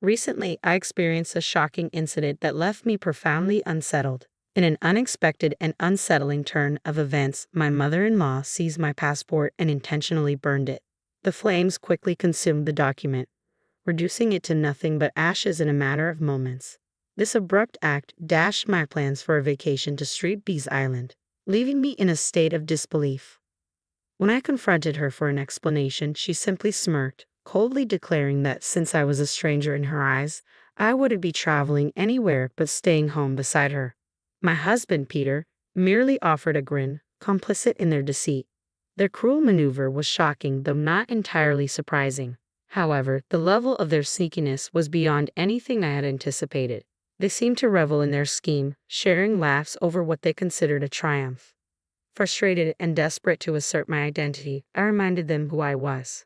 Recently, I experienced a shocking incident that left me profoundly unsettled. In an unexpected and unsettling turn of events, my mother-in-law seized my passport and intentionally burned it. The flames quickly consumed the document, reducing it to nothing but ashes in a matter of moments. This abrupt act dashed my plans for a vacation to Street B's Island, leaving me in a state of disbelief. When I confronted her for an explanation, she simply smirked, coldly declaring that since I was a stranger in her eyes, I wouldn't be traveling anywhere but staying home beside her. My husband, Peter, merely offered a grin, complicit in their deceit. Their cruel maneuver was shocking, though not entirely surprising. However, the level of their sneakiness was beyond anything I had anticipated. They seemed to revel in their scheme, sharing laughs over what they considered a triumph. Frustrated and desperate to assert my identity, I reminded them who I was.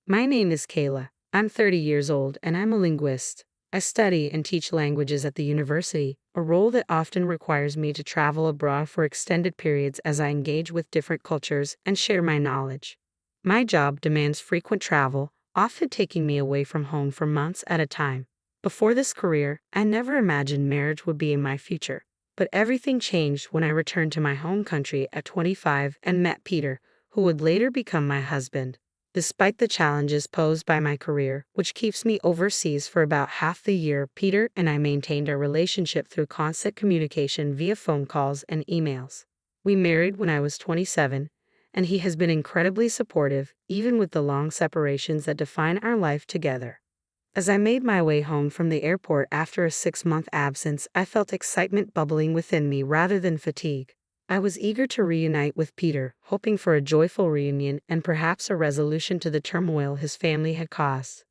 My name is Kayla. I'm 30 years old and I'm a linguist. I study and teach languages at the university, a role that often requires me to travel abroad for extended periods as I engage with different cultures and share my knowledge. My job demands frequent travel, often taking me away from home for months at a time. Before this career, I never imagined marriage would be in my future. But everything changed when I returned to my home country at 25 and met Peter, who would later become my husband. Despite the challenges posed by my career, which keeps me overseas for about half the year, Peter and I maintained our relationship through constant communication via phone calls and emails. We married when I was 27, and he has been incredibly supportive, even with the long separations that define our life together. As I made my way home from the airport after a 6-month absence, I felt excitement bubbling within me rather than fatigue. I was eager to reunite with Peter, hoping for a joyful reunion and perhaps a resolution to the turmoil his family had caused.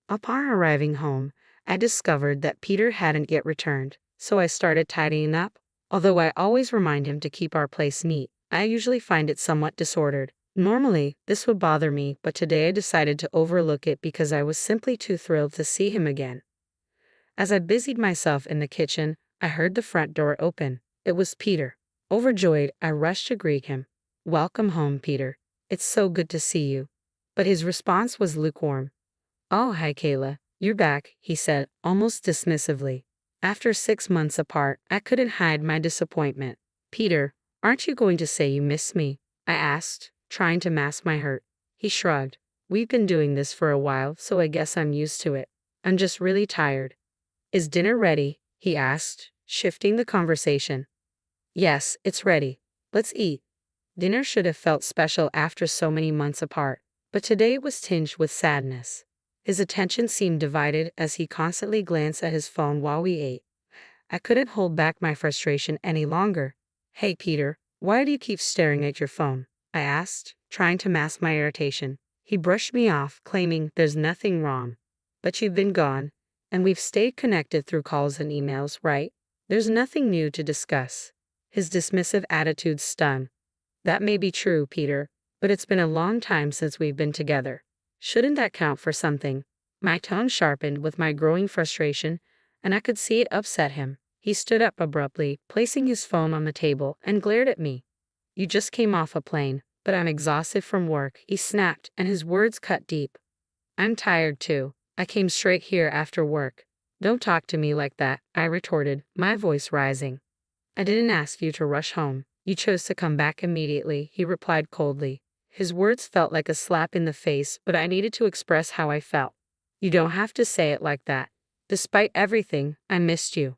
Upon arriving home, I discovered that Peter hadn't yet returned, so I started tidying up. Although I always remind him to keep our place neat, I usually find it somewhat disordered. Normally, this would bother me, but today I decided to overlook it because I was simply too thrilled to see him again. As I busied myself in the kitchen, I heard the front door open. It was Peter. Overjoyed, I rushed to greet him. "Welcome home, Peter. It's so good to see you." But his response was lukewarm. "Oh, hi, Kayla. You're back," he said, almost dismissively. After 6 months apart, I couldn't hide my disappointment. "Peter, aren't you going to say you miss me?" I asked, trying to mask my hurt. He shrugged. "We've been doing this for a while, so I guess I'm used to it. I'm just really tired." "Is dinner ready?" he asked, shifting the conversation. "Yes, it's ready. Let's eat." Dinner should have felt special after so many months apart, but today it was tinged with sadness. His attention seemed divided as he constantly glanced at his phone while we ate. I couldn't hold back my frustration any longer. "Hey, Peter, why do you keep staring at your phone?" I asked, trying to mask my irritation. He brushed me off, claiming there's nothing wrong. "But you've been gone, and we've stayed connected through calls and emails, right? There's nothing new to discuss." His dismissive attitude stung. "That may be true, Peter, but it's been a long time since we've been together. Shouldn't that count for something?" My tone sharpened with my growing frustration, and I could see it upset him. He stood up abruptly, placing his phone on the table, and glared at me. "You just came off a plane, but I'm exhausted from work," he snapped, and his words cut deep. "I'm tired too. I came straight here after work." "Don't talk to me like that," I retorted, my voice rising. "I didn't ask you to rush home. You chose to come back immediately," he replied coldly. His words felt like a slap in the face, but I needed to express how I felt. "You don't have to say it like that. Despite everything, I missed you."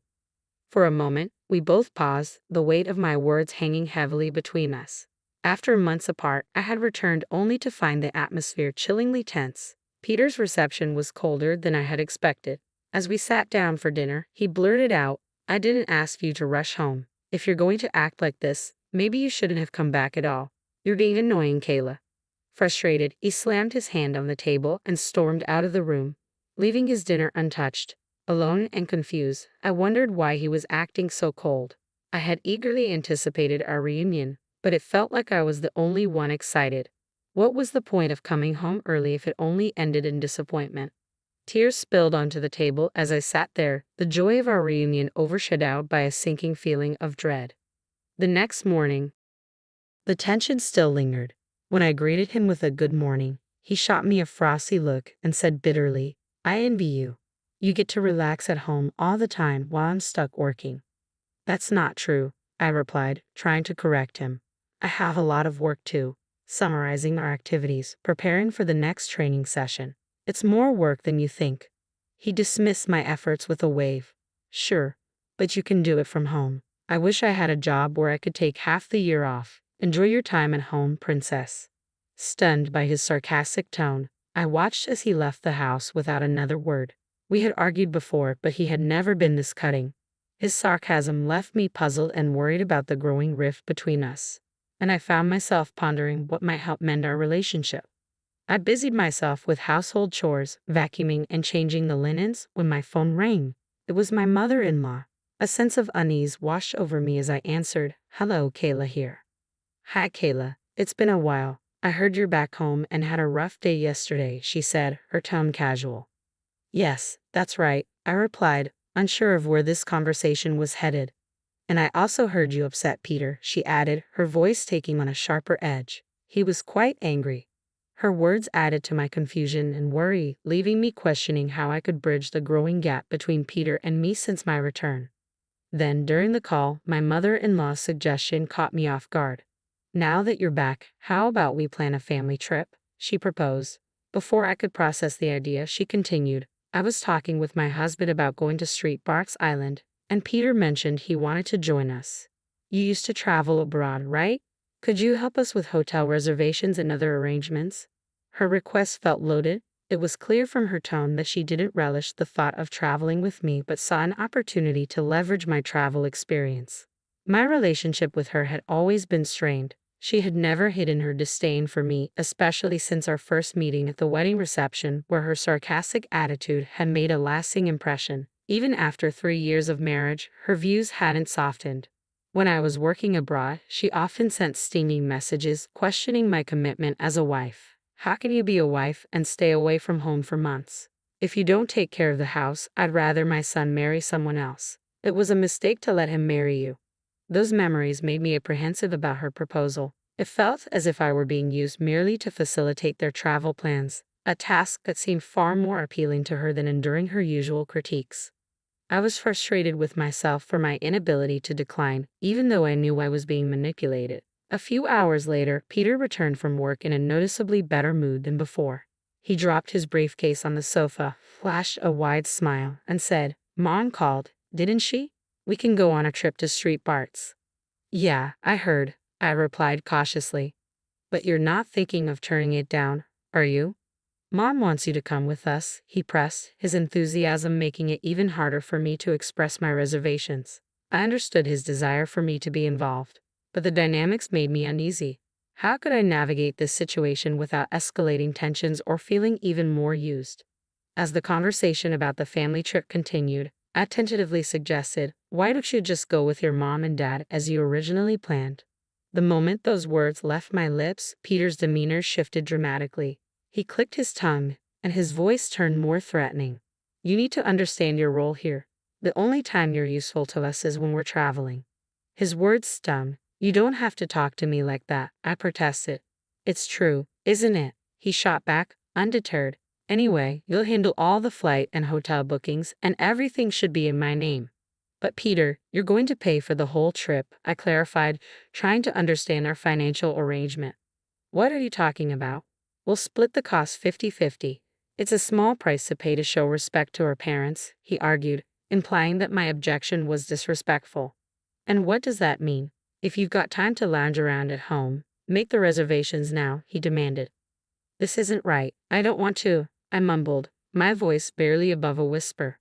For a moment, we both paused, the weight of my words hanging heavily between us. After months apart, I had returned only to find the atmosphere chillingly tense. Peter's reception was colder than I had expected. As we sat down for dinner, he blurted out, "I didn't ask you to rush home. If you're going to act like this, maybe you shouldn't have come back at all. You're being annoying, Kayla." Frustrated, he slammed his hand on the table and stormed out of the room, leaving his dinner untouched. Alone and confused, I wondered why he was acting so cold. I had eagerly anticipated our reunion, but it felt like I was the only one excited. What was the point of coming home early if it only ended in disappointment? Tears spilled onto the table as I sat there, the joy of our reunion overshadowed by a sinking feeling of dread. The next morning, the tension still lingered. When I greeted him with a good morning, he shot me a frosty look and said bitterly, "I envy you." You get to relax at home all the time while I'm stuck working. That's not true, I replied, trying to correct him. I have a lot of work too, summarizing our activities, preparing for the next training session. It's more work than you think. He dismissed my efforts with a wave. Sure, but you can do it from home. I wish I had a job where I could take half the year off. Enjoy your time at home, princess. Stunned by his sarcastic tone, I watched as he left the house without another word. We had argued before, but he had never been this cutting. His sarcasm left me puzzled and worried about the growing rift between us, and I found myself pondering what might help mend our relationship. I busied myself with household chores, vacuuming and changing the linens when my phone rang. It was my mother-in-law. A sense of unease washed over me as I answered, "Hello, Kayla here." "Hi, Kayla. It's been a while. I heard you're back home and had a rough day yesterday," she said, her tone casual. "Yes, that's right," I replied, unsure of where this conversation was headed. "And I also heard you upset Peter," she added, her voice taking on a sharper edge. "He was quite angry." Her words added to my confusion and worry, leaving me questioning how I could bridge the growing gap between Peter and me since my return. Then, during the call, my mother-in-law's suggestion caught me off guard. "Now that you're back, how about we plan a family trip?" she proposed. Before I could process the idea, she continued, "I was talking with my husband about going to Street Barks Island, and Peter mentioned he wanted to join us. You used to travel abroad, right? Could you help us with hotel reservations and other arrangements?" Her request felt loaded. It was clear from her tone that she didn't relish the thought of traveling with me but saw an opportunity to leverage my travel experience. My relationship with her had always been strained. She had never hidden her disdain for me, especially since our first meeting at the wedding reception, where her sarcastic attitude had made a lasting impression. Even after 3 years of marriage, her views hadn't softened. When I was working abroad, she often sent stinging messages questioning my commitment as a wife. "How can you be a wife and stay away from home for months? If you don't take care of the house, I'd rather my son marry someone else. It was a mistake to let him marry you." Those memories made me apprehensive about her proposal. It felt as if I were being used merely to facilitate their travel plans, a task that seemed far more appealing to her than enduring her usual critiques. I was frustrated with myself for my inability to decline, even though I knew I was being manipulated. A few hours later, Peter returned from work in a noticeably better mood than before. He dropped his briefcase on the sofa, flashed a wide smile, and said, "Mom called, didn't she? We can go on a trip to Street Barts." "Yeah, I heard," I replied cautiously. "But you're not thinking of turning it down, are you?" "Mom wants you to come with us," he pressed, his enthusiasm making it even harder for me to express my reservations. I understood his desire for me to be involved, but the dynamics made me uneasy. How could I navigate this situation without escalating tensions or feeling even more used? As the conversation about the family trip continued, I tentatively suggested, "Why don't you just go with your mom and dad as you originally planned?" The moment those words left my lips, Peter's demeanor shifted dramatically. He clicked his tongue, and his voice turned more threatening. "You need to understand your role here. The only time you're useful to us is when we're traveling." His words stung. "You don't have to talk to me like that," I protested. "It's true, isn't it?" he shot back, undeterred. "Anyway, you'll handle all the flight and hotel bookings, and everything should be in my name." "But Peter, you're going to pay for the whole trip," I clarified, trying to understand our financial arrangement. "What are you talking about? We'll split the cost 50-50. It's a small price to pay to show respect to our parents," he argued, implying that my objection was disrespectful. "And what does that mean? If you've got time to lounge around at home, make the reservations now," he demanded. "This isn't right. I don't want to," I mumbled, my voice barely above a whisper.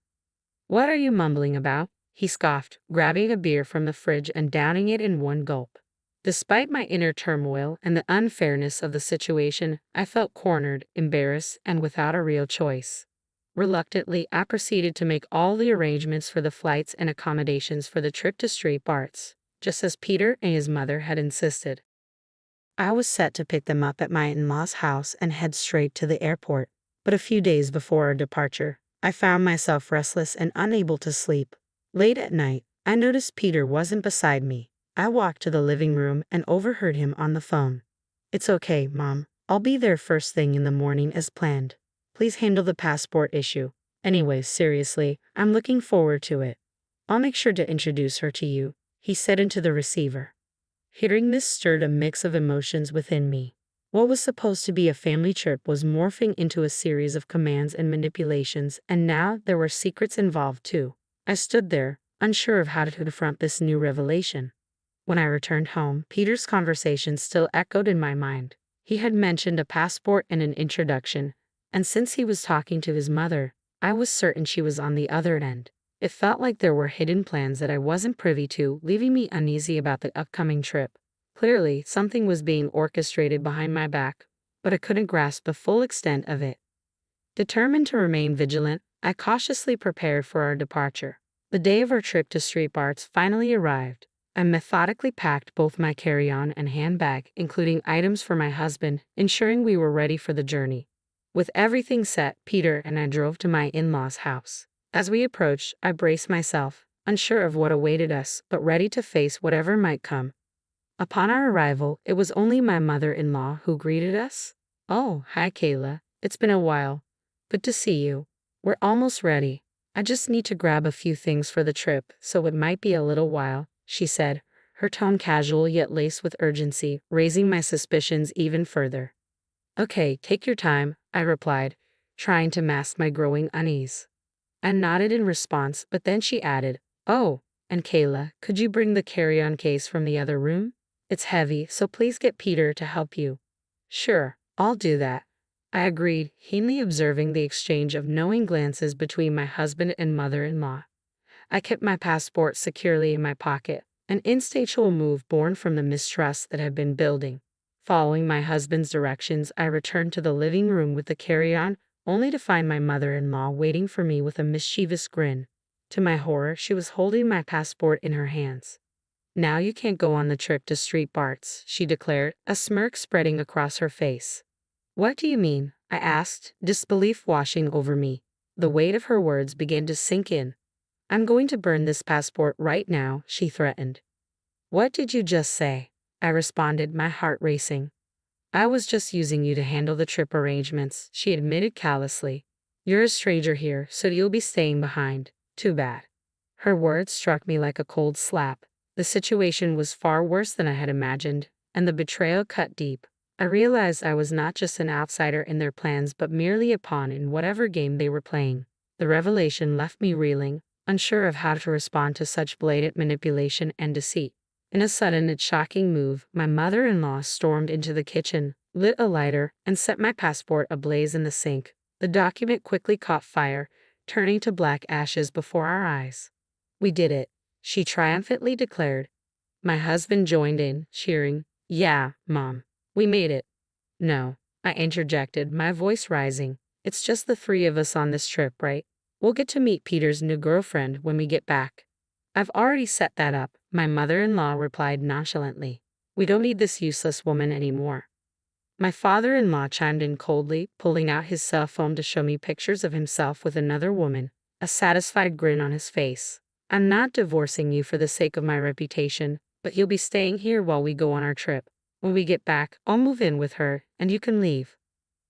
"What are you mumbling about?" he scoffed, grabbing a beer from the fridge and downing it in one gulp. Despite my inner turmoil and the unfairness of the situation, I felt cornered, embarrassed, and without a real choice. Reluctantly, I proceeded to make all the arrangements for the flights and accommodations for the trip to Street Barts, just as Peter and his mother had insisted. I was set to pick them up at my in-laws' house and head straight to the airport, but a few days before our departure, I found myself restless and unable to sleep. Late at night, I noticed Peter wasn't beside me. I walked to the living room and overheard him on the phone. "It's okay, Mom. I'll be there first thing in the morning as planned. Please handle the passport issue. Anyways, seriously, I'm looking forward to it. I'll make sure to introduce her to you, he said into the receiver. Hearing this stirred a mix of emotions within me. What was supposed to be a family trip was morphing into a series of commands and manipulations, and now there were secrets involved too. I stood there, unsure of how to confront this new revelation. When I returned home, Peter's conversation still echoed in my mind. He had mentioned a passport and an introduction, and since he was talking to his mother, I was certain she was on the other end. It felt like there were hidden plans that I wasn't privy to, leaving me uneasy about the upcoming trip. Clearly, something was being orchestrated behind my back, but I couldn't grasp the full extent of it. Determined to remain vigilant, I cautiously prepared for our departure. The day of our trip to Street Arts finally arrived. I methodically packed both my carry-on and handbag, including items for my husband, ensuring we were ready for the journey. With everything set, Peter and I drove to my in-laws' house. As we approached, I braced myself, unsure of what awaited us, but ready to face whatever might come. Upon our arrival, it was only my mother-in-law who greeted us. "Oh, hi Kayla. It's been a while. Good to see you. We're almost ready. I just need to grab a few things for the trip, so it might be a little while," she said, her tone casual yet laced with urgency, raising my suspicions even further. "Okay, take your time," I replied, trying to mask my growing unease. I nodded in response, but then she added, "Oh, and Kayla, could you bring the carry-on case from the other room? It's heavy, so please get Peter to help you." "Sure, I'll do that," I agreed, keenly observing the exchange of knowing glances between my husband and mother-in-law. I kept my passport securely in my pocket, an instinctual move born from the mistrust that had been building. Following my husband's directions, I returned to the living room with the carry-on, only to find my mother-in-law waiting for me with a mischievous grin. To my horror, she was holding my passport in her hands. "Now you can't go on the trip to Street Arts," she declared, a smirk spreading across her face. "What do you mean?" I asked, disbelief washing over me. The weight of her words began to sink in. "I'm going to burn this passport right now," she threatened. "What did you just say?" I responded, my heart racing. "I was just using you to handle the trip arrangements," she admitted callously. "You're a stranger here, so you'll be staying behind. Too bad." Her words struck me like a cold slap. The situation was far worse than I had imagined, and the betrayal cut deep. I realized I was not just an outsider in their plans but merely a pawn in whatever game they were playing. The revelation left me reeling, unsure of how to respond to such blatant manipulation and deceit. In a sudden and shocking move, my mother-in-law stormed into the kitchen, lit a lighter, and set my passport ablaze in the sink. The document quickly caught fire, turning to black ashes before our eyes. "We did it," she triumphantly declared. My husband joined in, cheering, "Yeah, Mom. We made it." "No," I interjected, my voice rising. "It's just the three of us on this trip, right? We'll get to meet Peter's new girlfriend when we get back." "I've already set that up," my mother-in-law replied nonchalantly. "We don't need this useless woman anymore." My father-in-law chimed in coldly, pulling out his cell phone to show me pictures of himself with another woman, a satisfied grin on his face. "I'm not divorcing you for the sake of my reputation, but you'll be staying here while we go on our trip. When we get back, I'll move in with her, and you can leave."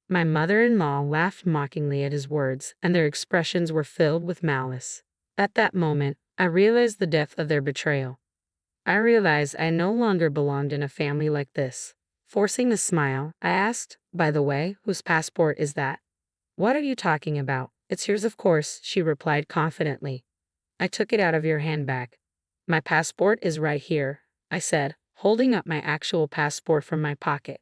My mother-in-law laughed mockingly at his words, and their expressions were filled with malice. At that moment, I realized the depth of their betrayal. I realized I no longer belonged in a family like this. Forcing a smile, I asked, "By the way, whose passport is that?" "What are you talking about? It's yours, of course," she replied confidently. "I took it out of your handbag." "My passport is right here," I said, holding up my actual passport from my pocket.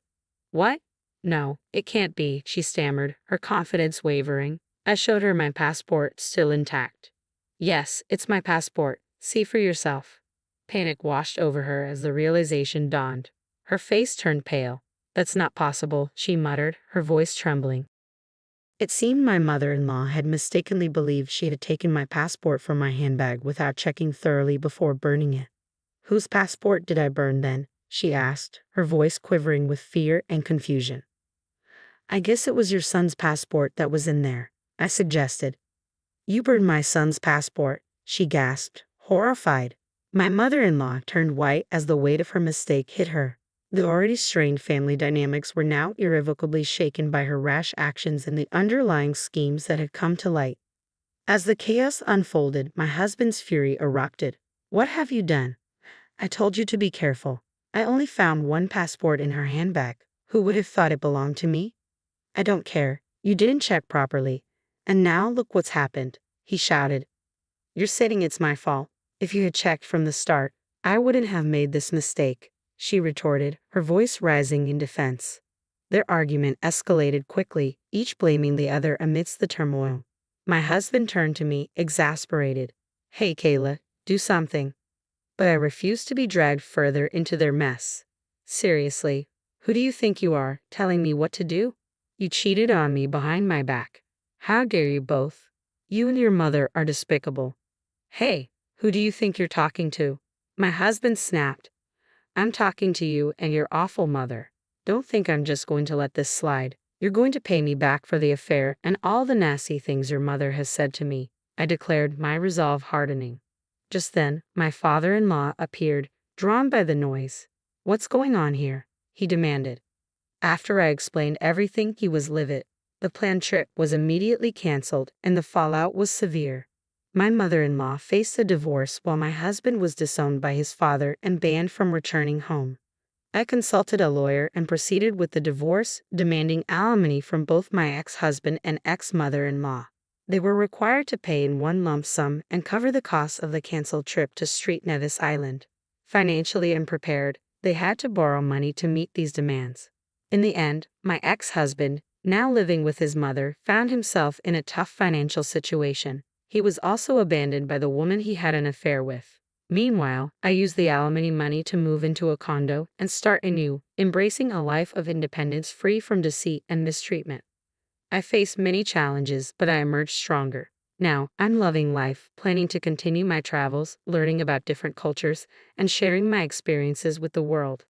"What? No, it can't be," she stammered, her confidence wavering. I showed her my passport, still intact. "Yes, it's my passport. See for yourself." Panic washed over her as the realization dawned. Her face turned pale. "That's not possible," she muttered, her voice trembling. It seemed my mother-in-law had mistakenly believed she had taken my passport from my handbag without checking thoroughly before burning it. "Whose passport did I burn then?" she asked, her voice quivering with fear and confusion. "I guess it was your son's passport that was in there," I suggested. "You burned my son's passport," she gasped, horrified. My mother-in-law turned white as the weight of her mistake hit her. The already strained family dynamics were now irrevocably shaken by her rash actions and the underlying schemes that had come to light. As the chaos unfolded, my husband's fury erupted. What have you done? I told you to be careful. I only found one passport in her handbag. Who would have thought it belonged to me? I don't care. You didn't check properly. And now look what's happened, he shouted. You're saying it's my fault. If you had checked from the start, I wouldn't have made this mistake, she retorted, her voice rising in defense. Their argument escalated quickly, each blaming the other amidst the turmoil. My husband turned to me, exasperated. Hey, Kayla, do something. But I refused to be dragged further into their mess. Seriously, who do you think you are, telling me what to do? You cheated on me behind my back. How dare you both? You and your mother are despicable. Hey, who do you think you're talking to? My husband snapped. I'm talking to you and your awful mother. Don't think I'm just going to let this slide. You're going to pay me back for the affair and all the nasty things your mother has said to me, I declared, my resolve hardening. Just then, my father-in-law appeared, drawn by the noise. What's going on here? He demanded. After I explained everything, he was livid. The planned trip was immediately canceled, and the fallout was severe. My mother-in-law faced a divorce while my husband was disowned by his father and banned from returning home. I consulted a lawyer and proceeded with the divorce, demanding alimony from both my ex-husband and ex-mother-in-law. They were required to pay in one lump sum and cover the costs of the canceled trip to Street Nevis Island. Financially unprepared, they had to borrow money to meet these demands. In the end, my ex-husband, now living with his mother, found himself in a tough financial situation. He was also abandoned by the woman he had an affair with. Meanwhile, I used the alimony money to move into a condo and start anew, embracing a life of independence free from deceit and mistreatment. I faced many challenges, but I emerged stronger. Now, I'm loving life, planning to continue my travels, learning about different cultures, and sharing my experiences with the world.